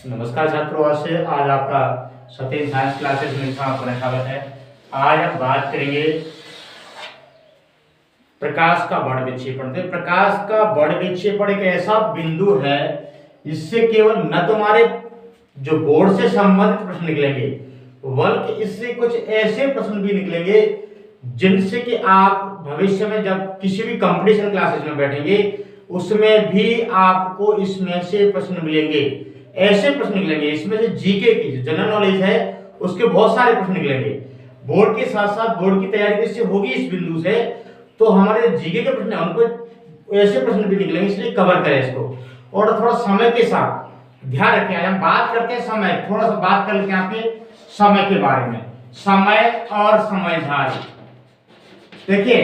नमस्कार छात्रों, आज आपका सत्येंद्र साइंस क्लासेस में आपका स्वागत है। आज हम बात करेंगे प्रकाश का बड़ विक्षेपण। तो प्रकाश का बड़ विक्षेपण एक ऐसा बिंदु है जिससे केवल न तुम्हारे जो बोर्ड से संबंधित प्रश्न निकलेंगे बल्कि इससे कुछ ऐसे प्रश्न भी निकलेंगे जिनसे कि आप भविष्य में जब किसी भी कंपटीशन क्लासेस में बैठेंगे उसमें भी आपको इसमें से प्रश्न मिलेंगे। ऐसे प्रश्न निकलेंगे इसमें से जीके की जो जनरल नॉलेज है उसके बहुत सारे प्रश्न निकलेंगे। बोर्ड के साथ साथ बोर्ड की तैयारी इससे होगी इस बिंदु से, तो हमारे जीके के प्रश्न उनको ऐसे प्रश्न भी निकलेंगे, इसलिए कवर करें इसको। और थोड़ा समय के साथ ध्यान रखें, आज हम बात करते हैं समय, थोड़ा सा बात कर लेते हैं आपके समय के बारे में। समय और समझदारी, देखिए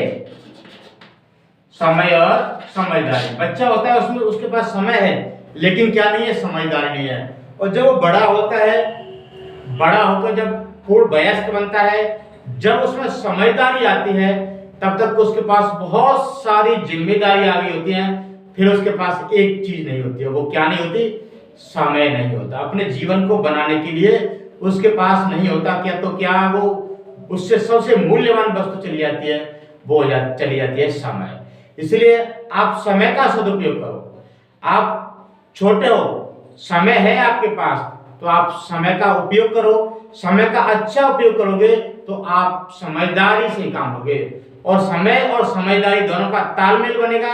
समय और समझदारी, बच्चा होता है उसमें उसके पास समय है लेकिन क्या नहीं है, समझदारी नहीं है। और जब वो बड़ा होता है, बड़ा होकर जब पूर्ण वयस्क बनता है, जब उसमें समझदारी आती है तब तक उसके पास बहुत सारी जिम्मेदारी आ गई होती हैं। फिर उसके पास एक चीज नहीं होती है, वो क्या नहीं होती, समय नहीं होता। अपने जीवन को बनाने के लिए उसके पास नहीं होता क्या, तो क्या वो उससे सबसे मूल्यवान वस्तु चली जाती है, वो चली जाती है समय। इसलिए आप समय का सदुपयोग करो। आप छोटे हो, समय है आपके पास, तो आप समय का उपयोग करो। समय का अच्छा उपयोग करोगे तो आप समझदारी से काम लोगे, और समय और समझदारी दोनों का तालमेल बनेगा।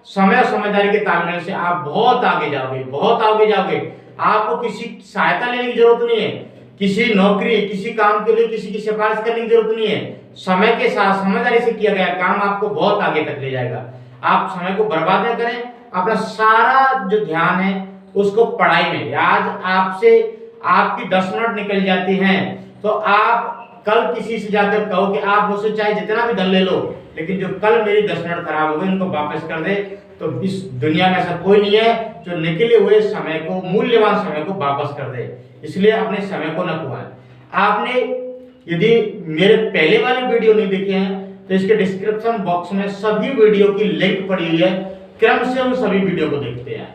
समय और समझदारी के तालमेल से आप बहुत आगे जाओगे, बहुत आगे जाओगे। आपको किसी सहायता लेने की जरूरत नहीं है, किसी नौकरी किसी काम के लिए किसी की सिफारिश करने की जरूरत नहीं है। समय के साथ समझदारी से किया गया काम आपको बहुत आगे तक ले जाएगा। आप समय को बर्बाद न करें, अपना सारा जो ध्यान है उसको पढ़ाई में। आज आपसे आपकी 10 मिनट निकल जाती हैं तो आप कल किसी से जाकर कहो कि आप मुझसे चाहे जितना भी धन ले लो, लेकिन जो कल मेरी 10 मिनट खराब हो गई उनको वापस कर दे। तो इस दुनिया में ऐसा कोई नहीं है जो निकले हुए समय को, मूल्यवान समय को वापस कर दे। इसलिए अपने समय को न खुआएं। आपने यदि मेरे पहले वाली वीडियो नहीं देखे हैं तो इसके डिस्क्रिप्शन बॉक्स में सभी वीडियो की लिंक पड़ी हुई है, क्रम से हम सभी वीडियो को देखते हैं।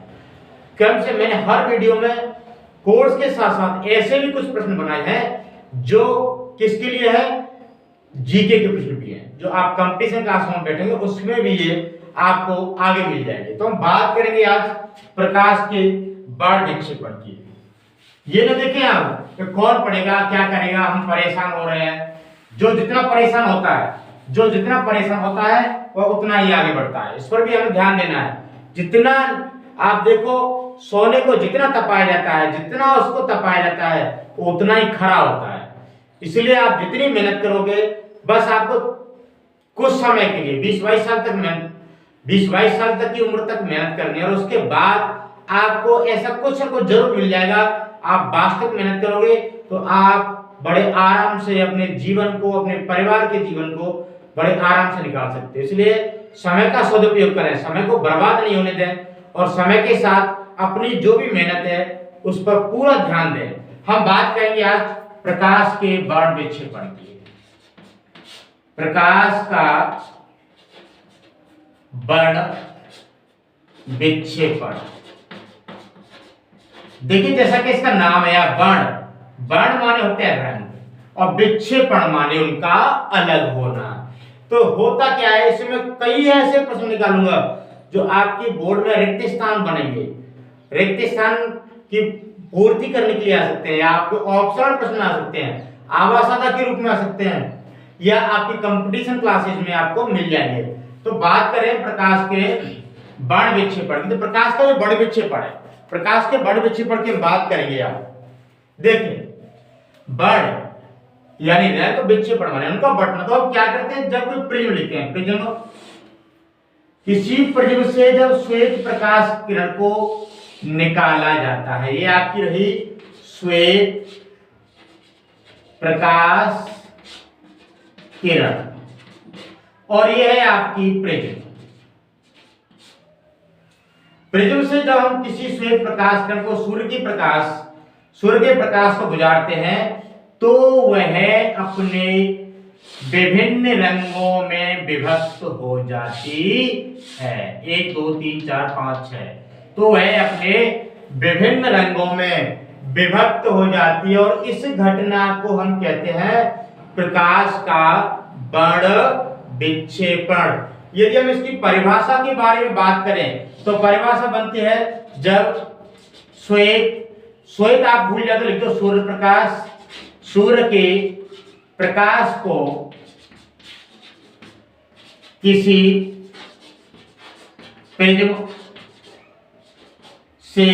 क्रम से मैंने हर वीडियो में कोर्स के साथ साथ ऐसे भी कुछ प्रश्न बनाए हैं जो किसके लिए है, जीके के प्रश्न भी हैं, जो आप कंपटीशन क्लास में बैठेंगे उसमें भी ये आपको आगे मिल जाएंगे। तो हम बात करेंगे आज प्रकाश के बड़ विक्षेपण की। ये ना देखें आप कि कौन पढ़ेगा क्या करेगा, हम परेशान हो रहे हैं। जो जितना परेशान होता है, जो जितना परेशान होता है वह उतना ही आगे बढ़ता है। इस पर भी हमें ध्यान देना है। जितना आप देखो, सोने को जितना तपाया जाता है, जितना उसको तपाया जाता है वो उतना ही खरा होता है। इसलिए आप जितनी मेहनत करोगे, बस आपको कुछ समय के लिए 20-22 साल तक 20-22 साल तक की उम्र तक मेहनत करनी है, और उसके बाद आपको ऐसा कुछ न कुछ जरूर मिल जाएगा। आप वास्तविक मेहनत करोगे तो आप बड़े आराम से अपने जीवन को, अपने परिवार के जीवन को बड़े आराम से निकाल सकते हो। इसलिए समय का सदुपयोग करें, समय को बर्बाद नहीं होने दें, और समय के साथ अपनी जो भी मेहनत है उस पर पूरा ध्यान दें। हम बात करेंगे आज प्रकाश के बड़ विक्षेपण की। प्रकाश का बड़ विक्षेपण, देखिए जैसा कि इसका नाम है, बड़, बड़ माने होते हैं रंग, और विक्षेपण माने उनका अलग होना। तो होता क्या है, इसमें कई ऐसे प्रश्न निकालूंगा जो आपकी बोर्ड में रिक्त स्थान बनेंगे। रिक्त स्थान की पूर्ति करने के लिए आ सकते हैं, या आपके ऑप्शनल प्रश्न आ सकते हैं, आवासादा के रूप में आ सकते हैं, या आपकी कंपटीशन क्लासेस में आपको मिल जाएंगे। तो बात करें प्रकाश के बड़ विक्षेपण की, तो प्रकाश का जो बड़ विक्षेपण है, प्रकाश के बड़ विक्षेपण की बात करेंगे। आप देखिए, बड़ यानी रैंक, विक्षेपण माने उनका बढ़ना। तो अब क्या करते हैं, जब कोई प्रिज्म लेते हैं, प्रिज्म, किसी प्रिज्म से जब श्वेत प्रकाश किरण को निकाला जाता है, ये आपकी रही श्वेत प्रकाश किरण, और ये है आपकी प्रिज्म। प्रिज्म से जब हम किसी श्वेत प्रकाश किरण को सूर्य के प्रकाश को गुजारते हैं तो वह अपने विभिन्न रंगों में विभक्त हो जाती है। 1 2 3 4 5 6, तो वह अपने विभिन्न रंगों में विभक्त हो जाती है और इस घटना को हम कहते हैं प्रकाश का बड़ विक्षेपण। यदि हम इसकी परिभाषा के बारे में बात करें तो परिभाषा बनती है जब श्वेत आप भूल जाते लिख दो सूर्य प्रकाश, सूर्य के प्रकाश को किसी प्रिज्म से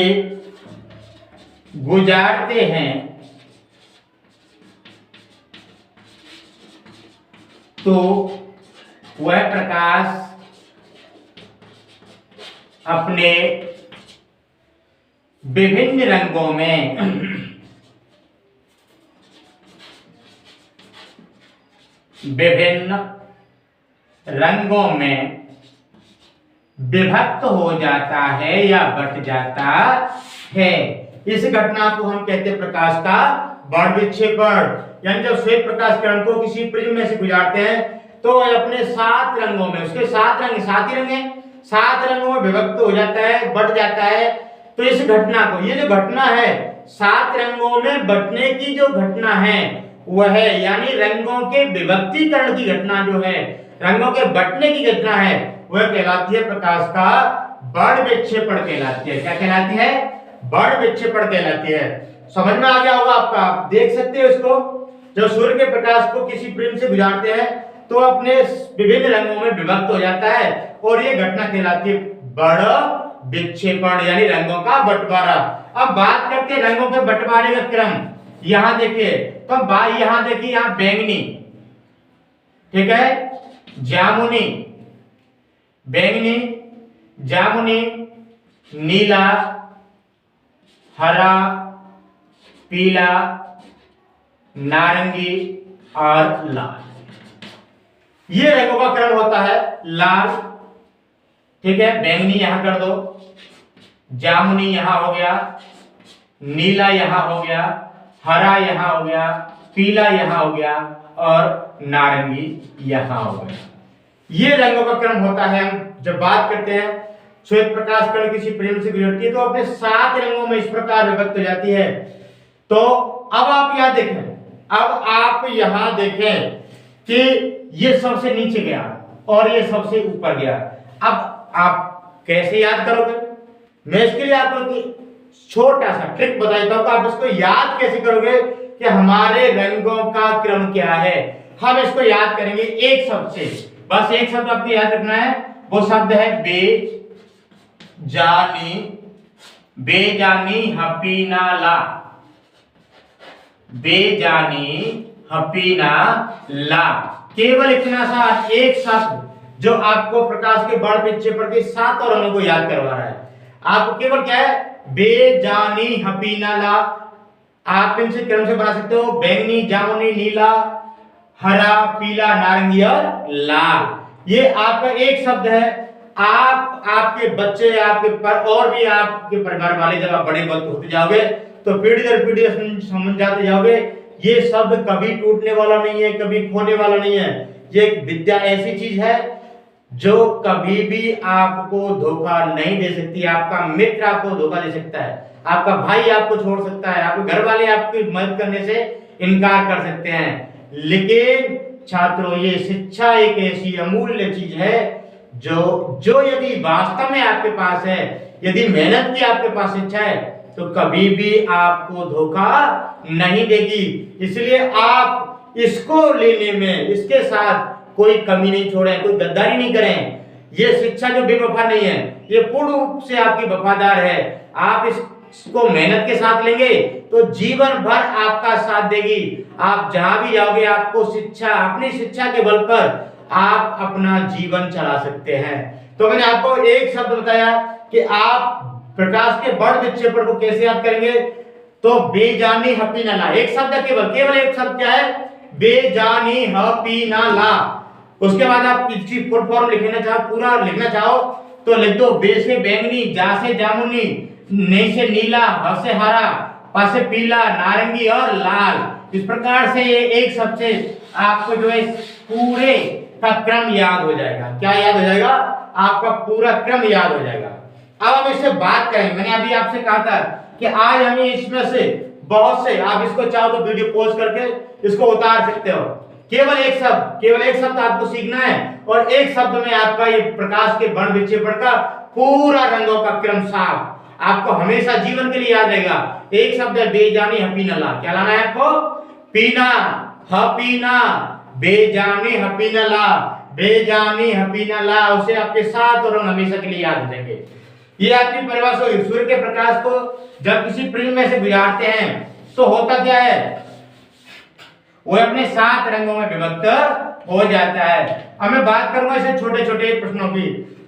गुजारते हैं तो वह प्रकाश अपने विभिन्न रंगों में विभिन्न रंगों में विभक्त हो जाता है या बट जाता है। इस घटना को हम कहते हैं प्रकाश का बड़ विक्षेपण। यानी जब श्वेत प्रकाश किरण को किसी प्रिज्म में से गुजारते हैं तो अपने 7 रंगों में, उसके 7 रंग, 7 ही रंग हैं, 7 रंगों में विभक्त हो जाता है, बट जाता है। तो इस घटना को, ये जो घटना है 7 रंगों में बटने की जो घटना है वह है, यानी रंगों के विभक्तीकरण की घटना जो है, रंगों के बटने की घटना है, वह कहलाती है प्रकाश का बड़ विक्षेपण कहलाती है। क्या कहलाती है? बड़ विक्षेपण कहलाती है। समझ में आ गया होगा आपका, आप देख सकते हो इसको। जब सूर्य के प्रकाश को किसी प्रिज्म से गुजारते हैं तो अपने विभिन्न रंगों में विभक्त हो जाता है और ये घटना कहलाती है बड़ विक्षेपण, यानी रंगों का बंटवारा। अब बात करते हैं रंगों के बंटवारे का क्रम। यहां देखिए, तो यहां देखिए, यहां बैंगनी, ठीक है, जामुनी, बैंगनी, जामुनी, नीला, हरा, पीला, नारंगी और लाल, ये रंगों का क्रम होता है। लाल, ठीक है, बैंगनी यहां कर दो, जामुनी यहां हो गया, नीला यहां हो गया, हरा यहां हो गया, पीला यहां हो गया और नारंगी यहां हो गया। ये रंगों का क्रम होता है। जब बात करते हैं श्वेत प्रकाश कण किसी प्रिज्म से गुजरती है तो अपने 7 रंगों में इस प्रकार विभक्त हो जाती है। तो अब आप यहां देखें, अब आप यहां देखें कि ये सबसे नीचे गया और ये सबसे ऊपर गया। अब आप कैसे याद करोगे? मैं इसके लिए आपको छोटा सा ट्रिक बताता हूं, तो आप इसको याद कैसे करोगे कि हमारे रंगों का क्रम क्या है। हम इसको याद करेंगे एक शब्द से, बस एक शब्द आपको याद रखना है, वो शब्द है बेजानी, बेजानी हपीना ला, बेजानी हपीना ला। केवल इतना सा एक शब्द जो आपको प्रकाश के बड़ विक्षेपण के 7 रंगों को याद करवा रहा है। आपको केवल क्या है? बेजानी हपीना ला। आप इनसे क्रम से बना सकते हो, बैंगनी, जामुनी, नीला, हरा, पीला, नारंगी और लाल। ये आपका एक शब्द है। आप, आपके बच्चे, आपके पर और भी आपके परिवार वाले जब आप बड़े वक्त होते जाओगे तो पीढ़ी दर पीढ़ी समझ जाते जाओगे। ये शब्द कभी टूटने वाला नहीं है, कभी खोने वाला नहीं है। ये विद्या ऐसी चीज है जो कभी भी आपको धोखा नहीं दे सकती। आपका मित्र आपको धोखा दे सकता है, आपका भाई आपको छोड़ सकता है, आपके घर वाले आपकी मदद करने से इनकार कर सकते हैं, लेकिन छात्रों ये शिक्षा एक ऐसी अमूल्य चीज है जो यदि वास्तव में आपके पास है, यदि मेहनत की आपके पास शिक्षा है तो कभी भी आपको धोखा नहीं देगी। इसलिए आप इसको लेने में, इसके साथ कोई कमी नहीं छोड़ें, कोई गद्दारी नहीं करें। ये शिक्षा जो बेवफा नहीं है, ये पूर्ण रूप से आपकी वफादार है। आप इसको मेहनत के साथ लेंगे तो जीवन भर आपका साथ देगी। आप जहां भी जाओगे आपको शिक्षा, अपनी शिक्षा के बल पर आप अपना जीवन चला सकते हैं। तो मैंने आपको एक शब्द बताया कि आप प्रकाश के बड़ विक्षेपण को कैसे याद करेंगे, तो बेजानी हपीना ला। एक शब्द केवल एक शब्द क्या है? बेजानी हपीना ला। उसके बाद आप किसी फुल फॉर्म लिखना चाहो, पूरा लिखना चाहो तो लिख दो, बे से बैंगनी, जा से जामुनी, ने से नीला, ह से हरा, प से पीला, नारंगी और लाल। इस प्रकार से ये एक शब्द से आपको जो है पूरे का क्रम याद हो जाएगा। क्या याद हो जाएगा? आपका पूरा क्रम याद हो जाएगा। अब हम इससे बात करेंगे। मैंने अभी आपसे कहा था कि आज हमें इसमें से बहुत से, आप इसको चाहो तो वीडियो पॉज करके इसको उतार सकते हो। केवल एक शब्द आपको सीखना है और एक शब्द में आपका ये प्रकाश के वर्ण विक्षेपण का पूरा रंगों का क्रम साफ आपको हमेशा जीवन के लिए याद रहेगा। एक शब्द है बेजानी हपीनला, क्या लाना है आपको? पीना, हपीना, बेजानी हपीनला, बेजानी हपीनला, उसे आपके साथ और हमेशा के लिए याद रखेंगे। ये आपकी परिभाषा हुई। सूर्य के प्रकाश को जब किसी प्रिज्म में से गुजारते हैं तो होता क्या है? वो अपने 7 रंगों में विभक्त हो जाता है। अब मैं बात करूंगा इसे छोटे छोटे प्रश्नों की।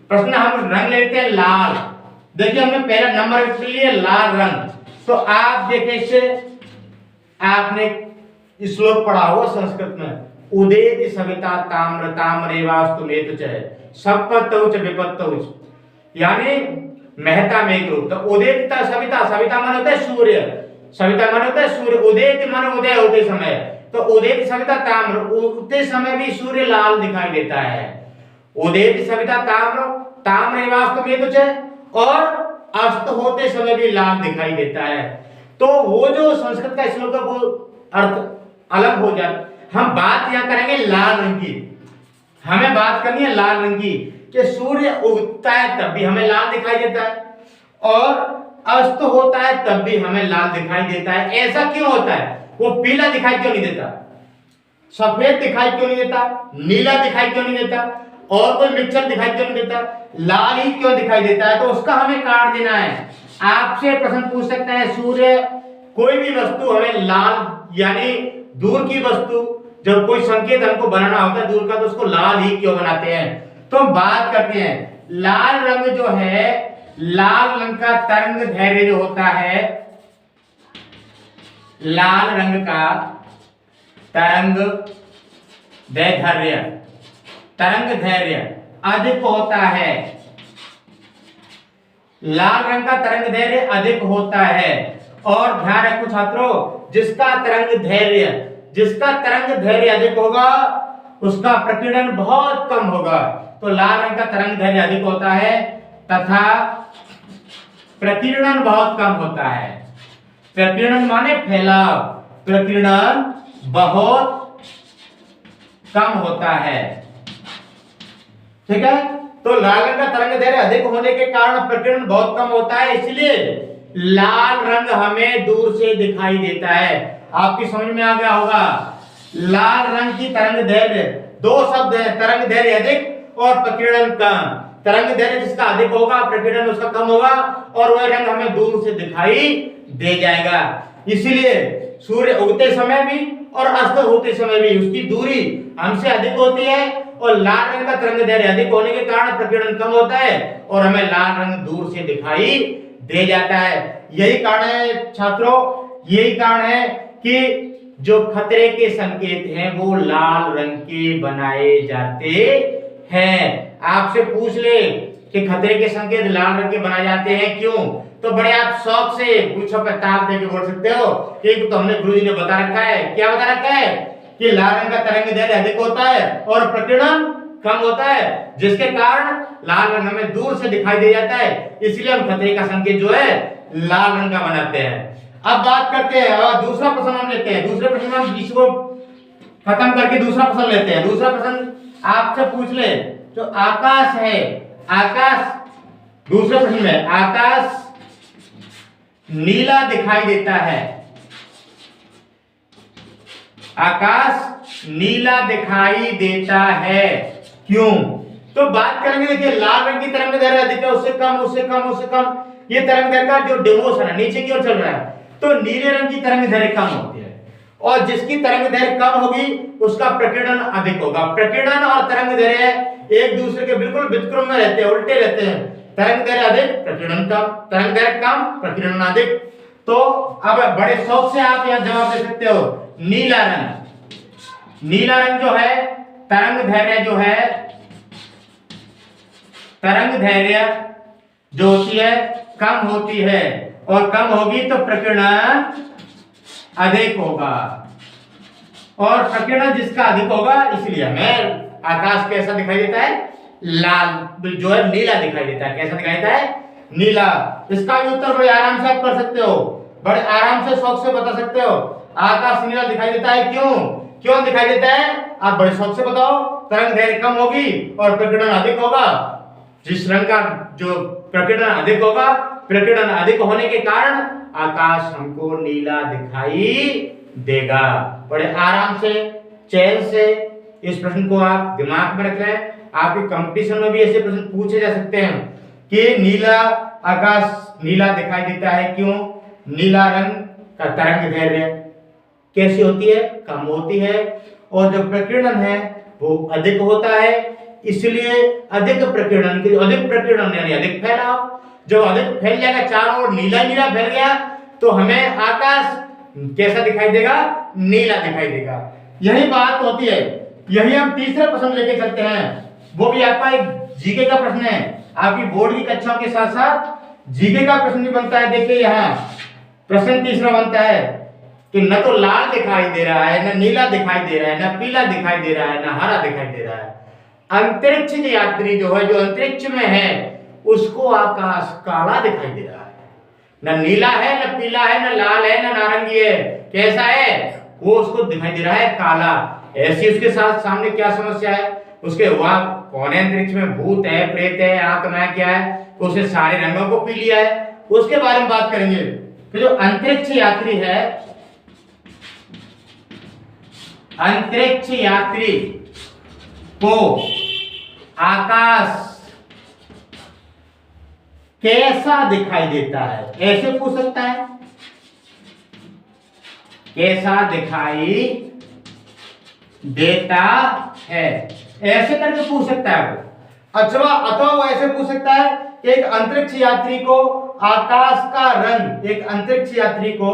प्रश्न हम रंग लेते हैं लाल। देखिए हमने पहला नंबर के लिए लाल रंग, तो आप देखिए इसे, आपने श्लोक पढ़ा हुआ संस्कृत में, उदेति सविता ताम्र ताम्रेवास्तु मेतु च सपतौ च विपत्तौ, यानी महता मेघ रूप। तो उदेति सविता, सविता माने होता है सूर्य, सविता माने होता है सूर्य, उदेति माने उदय होते समय, तो उदेति सविता ताम्र, उगते समय भी सूर्य लाल दिखाई देता है। उदेति सविता ताम्र ताम्रेवास्तु मेतु च, और अस्त होते समय भी लाल दिखाई देता है। तो वो जो संस्कृत का श्लोक का वो अर्थ अलग हो जाता। हम बात यहां करेंगे लाल रंग की, हमें बात करनी है लाल रंग की कि सूर्य उगता है तब भी हमें लाल दिखाई देता है और अस्त होता है तब भी हमें लाल दिखाई देता है। ऐसा क्यों होता है? वो पीला दिखाई क्यों नहीं देता, सफेद दिखाई क्यों नहीं देता, नीला दिखाई क्यों नहीं देता, और कोई मिक्सचर दिखाई क्यों नहीं देता, लाल ही क्यों दिखाई देता है? तो उसका हमें कारण देना है। आपसे प्रश्न पूछ सकते हैं, सूर्य कोई भी वस्तु हमें लाल, यानी दूर की वस्तु, जब कोई संकेत हमको बनाना होता है दूर का, तो उसको लाल ही क्यों बनाते हैं? तो हम बात करते हैं लाल रंग जो है, लाल रंग का तरंग धैर्य जो होता है, लाल रंग का तरंग दैर्घ्य, तरंग धैर्य अधिक होता है। लाल रंग का तरंग धैर्य अधिक होता है। और ध्यान रखो छात्रों, जिसका तरंग धैर्य अधिक होगा उसका प्रकीर्णन बहुत कम होगा। तो लाल रंग का तरंग धैर्य अधिक होता है तथा प्रकीर्णन बहुत कम होता है। प्रकीर्णन माने फैलाव, प्रकीर्णन बहुत कम होता है। ठीक है, तो लाल रंग का तरंग दैर्घ्य अधिक होने के कारण प्रकीर्णन बहुत कम होता है, इसलिए लाल रंग हमें दूर से दिखाई देता है। आपकी समझ में आ गया होगा। लाल रंग की तरंग दैर्घ्य, दो शब्द है, तरंग दैर्घ्य अधिक और प्रकीर्णन कम। तरंग दैर्घ्य जिसका अधिक होगा प्रकीर्णन उसका कम होगा और वह रंग हमें दूर से दिखाई दे जाएगा। इसीलिए सूर्य उगते समय भी और अस्त होते समय भी उसकी दूरी हमसे अधिक होती है और लाल रंग का तरंग दैर्घ्य अधिक होने के कारण प्रकीर्णन कम होता है और हमें लाल रंग दूर से दिखाई दे जाता है। यही कारण है छात्रों, यही कारण है कि जो खतरे के संकेत हैं वो लाल रंग के बनाए जाते हैं। आपसे पूछ ले कि खतरे के संकेत लाल रंग के बनाए जाते हैं क्यों, तो बड़े आप शौक से पूछो, किताब देके बोल सकते हो। एक तो हमने गुरुजी ने बता रखा है, क्या बता रखा है कि लाल रंग का तरंग दैर्घ्य अधिक होता है और प्रकीर्णन कम होता है, जिसके कारण लाल रंग हमें दूर से दिखाई दे जाता है। इसलिए हम खतरे का संकेत जो है लाल रंग का बनाते हैं। अब बात करते हैं और दूसरा प्रश्न हम लेते हैं। दूसरे प्रश्न में हम इसको खत्म करके दूसरा प्रश्न लेते हैं। दूसरा प्रश्न आपसे पूछ ले, जो आकाश है, आकाश, दूसरे प्रश्न में आकाश नीला दिखाई देता है, आकाश नीला दिखाई देता है क्यों? तो बात करेंगे, देखिए लाल रंग की तरंग दैर्घ्य अधिक है, उससे कम, उससे कम, उससे कम, ये तरंग दैर्घ्य का जो डिमोशन है नीचे की ओर चल रहा है, तो नीले रंग की तरंग दैर्घ्य कम होती है और जिसकी तरंग दैर्घ्य कम होगी उसका प्रकीर्णन अधिक होगा। प्रकीर्णन और तरंग दैर्घ्य एक दूसरे के बिल्कुल विपरीत में रहते हैं, उल्टे रहते हैं। तरंग दैर्घ्य अधिक, प्रकीर्णन कम, तरंग दैर्घ्य कम, प्रकीर्णन अधिक। तो अब बड़े शौक से आप यहां जवाब दे सकते हो, नीला रंग, नीला रंग जो है तरंग दैर्घ्य जो है, तरंग दैर्घ्य जो होती है कम होती है और कम होगी तो प्रकीर्णन अधिक होगा और प्रकीर्णन जिसका अधिक होगा इसलिए हमें आकाश कैसा दिखाई देता है, लाल जो है नीला दिखाई देता है। कैसा दिखाई देता है? नीला। इसका भी उत्तर बड़े आराम से आप कर सकते हो। बड़े आराम से शौक से बता सकते हो। आकाश नीला दिखाई देता है, क्यों क्यों दिखाई देता है? आप बड़े शौक से बताओ। तरंग दैर्घ्य कम होगी और प्रकीर्णन अधिक होगा। जिस रंग का जो प्रकीर्णन अधिक होगा, प्रकीर्णन अधिक होने के कारण आकाश हमको नीला दिखाई देगा। बड़े आराम से, चैन से इस प्रश्न को आप दिमाग में रख लें। आपके कंपटीशन में भी ऐसे प्रश्न पूछे जा सकते हैं कि नीला आकाश नीला दिखाई देता है, क्यों? नीला रंग का तरंग दैर्घ्य कैसी होती है? कम होती है, और जो प्रकीर्णन है वो अधिक होता है, इसलिए अधिक प्रकीर्णन के अधिक प्रकीर्णन यानी अधिक फैलाव। जब अधिक फैल जाएगा, चारों ओर नीला नीला फैल गया, तो हमें आकाश कैसा दिखाई देगा? नीला दिखाई देगा। यही बात होती है। यही हम तीसरा प्रश्न लेके चलते हैं, वो भी आपका एक जीके का प्रश्न है। आपकी बोर्ड की कक्षाओं के साथ साथ जीके का प्रश्न भी बनता है। देखिए यहाँ प्रश्न तीसरा बनता है कि न तो लाल दिखाई दे रहा है, न नीला दिखाई दे रहा है, न पीला दिखाई दे रहा है, न हरा दिखाई दे रहा है। अंतरिक्ष यात्री जो है, जो अंतरिक्ष में है, उसको आकाश काला दिखाई दे रहा है। न नीला है, न पीला है, न लाल है, न नारंगी है। कैसा है? वो उसको दिखाई दे रहा है काला। ऐसी उसके साथ सामने क्या समस्या है? उसके वहां कौन है? अंतरिक्ष में भूत है, प्रेत है, आत्मा है, क्या है? तो उसने सारे रंगों को पी लिया है। उसके बारे में बात करेंगे। तो जो अंतरिक्ष यात्री है, अंतरिक्ष यात्री को आकाश कैसा दिखाई देता है? ऐसे पूछ सकता है, कैसा दिखाई देता है, ऐसे करके पूछ सकता है वो। अथवा वो ऐसे पूछ सकता है कि एक अंतरिक्ष यात्री को आकाश का रंग, एक अंतरिक्ष यात्री को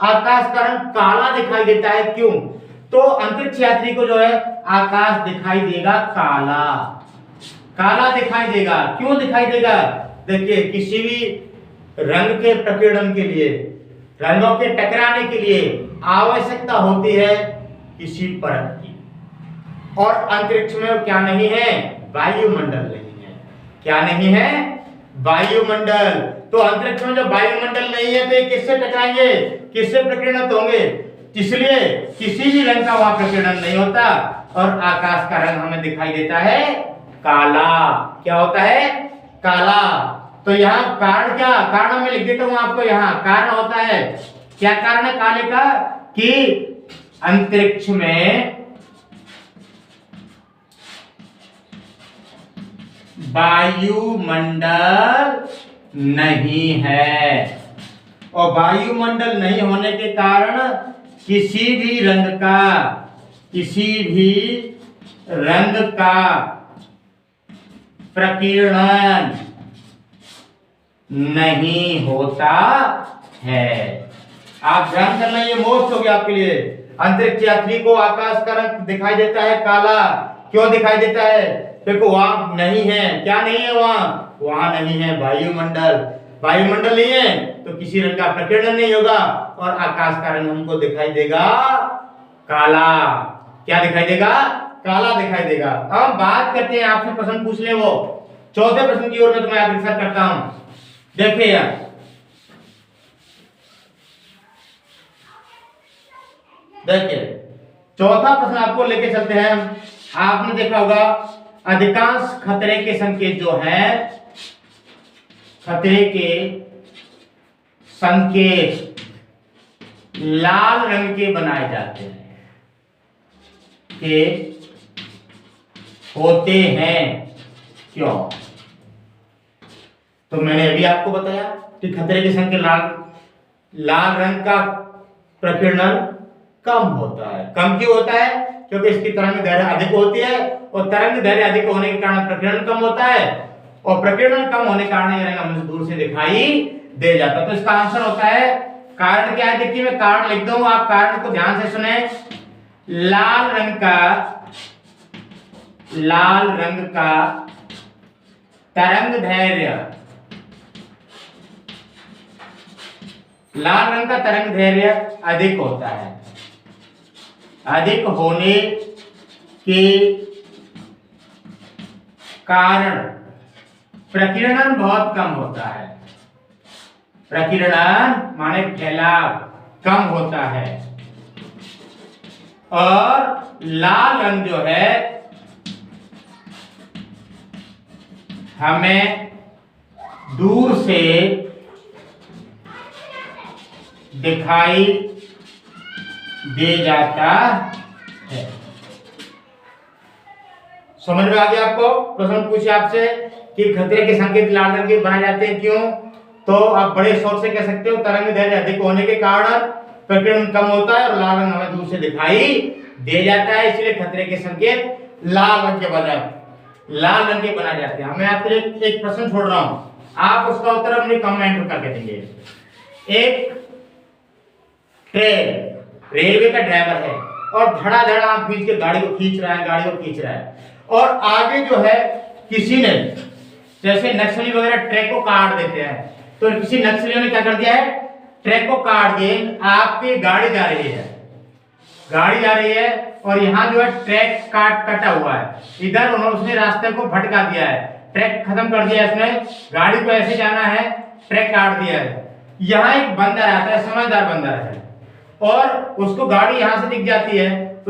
आकाश का रंग काला दिखाई देता है, क्यों? तो अंतरिक्ष यात्री को जो है आकाश दिखाई देगा काला, काला दिखाई देगा। क्यों दिखाई देगा? देखिए, किसी भी रंग के प्रकीर्णन के लिए, रंगों के टकराने के लिए आवश्यकता होती है किसी परत की, और अंतरिक्ष में क्या नहीं है? वायुमंडल नहीं है। क्या नहीं है? वायुमंडल। तो अंतरिक्ष में जो वायुमंडल नहीं है, तो ये किससे टकराएंगे? किससे प्रकीर्णित होंगे? इसलिए किसी भी रंग का वहां प्रकीर्णन नहीं होता, और आकाश का रंग हमें दिखाई देता है काला। क्या होता है? काला। तो यहाँ कारण क्या? कारण मैं लिख देता हूं आपको। यहाँ कारण होता है, क्या कारण है काले का? कि अंतरिक्ष में वायुमंडल नहीं है, और वायुमंडल नहीं होने के कारण किसी भी रंग का प्रकीर्णन नहीं होता है। आप ध्यान करना, ये मोस्ट हो गया आपके लिए। अंतरिक्ष यात्री को आकाश का रंग दिखाई देता है काला। क्यों दिखाई देता है? देखो, वहां नहीं है। क्या नहीं है? वहां नहीं है वायुमंडल। वायुमंडल नहीं है तो किसी रंग का प्रकीर्णन नहीं होगा, और आकाश का रंग हमको दिखाई देगा काला। क्या दिखाई देगा? काला दिखाई देगा। अब बात करते हैं, आपसे प्रश्न पूछ ले वो चौथे प्रश्न की ओर में तुम्हें अग्रसर करता हूं। देखिए यार, देखिए चौथा प्रश्न आपको लेके चलते हैं। आपने देखा होगा अधिकांश खतरे के संकेत जो है, खतरे के संकेत लाल रंग के बनाए जाते हैं, के होते हैं। क्यों? तो मैंने अभी आपको बताया कि खतरे के संकेत लाल रंग का प्रकीर्णन कम होता है। कम क्यों होता है? क्योंकि इसकी तरंग दैर्घ्य अधिक होती है, और तरंग दैर्घ्य अधिक होने के कारण प्रकीर्णन कम होता है, और प्रकीर्णन कम होने के कारण ये रंग हमें दूर से दिखाई दे जाता है। तो इसका आंसर होता है, कारण क्या है? देखिए, मैं कारण लिख दूं, आप कारण को ध्यान से सुने। लाल रंग का तरंग दैर्घ्य, लाल रंग का तरंग दैर्घ्य अधिक होता है। अधिक होने के कारण प्रकीर्णन बहुत कम होता है। प्रकीर्णन माने फैलाव कम होता है। और लाल रंग जो है हमें दूर से दिखाई दे जाता है। समझ में आ गया आपको? प्रश्न पूछे आपसे कि खतरे के संकेत लाल रंग के बनाए जाते हैं, क्यों? तो आप बड़े शौक से कह सकते हो तरंग दैर्घ्य अधिक होने के कारण प्रकीर्णन कम होता है और लाल रंग हमें दूर से दिखाई दे जाता है, इसलिए खतरे के संकेत लाल रंग के बनाए जाते हैं। मैं आपके लिए एक प्रश्न छोड़ रहा हूं, आप उसका उत्तर अपने कमेंट करके देंगे। एक ट्रेन रेलवे का ड्राइवर है और धड़ाधड़ आंख बीच के गाड़ी को खींच रहा है और आगे जो है किसी ने, जैसे नक्सली वगैरह ट्रैक को काट देते हैं, तो किसी नक्सलियों ने क्या कर दिया है, ट्रैक को काट दिए, आपकी गाड़ी जा रही है और यहाँ जो है ट्रैक कटा हुआ है, इधर उसने रास्ते को भटका दिया है, ट्रैक खत्म कर दिया इसने, गाड़ी को ऐसे जाना है, ट्रैक काट दिया है। यहाँ एक बंदर आता है, समझदार बंदर है, और उसको गाड़ी यहाँ से दिख जाती है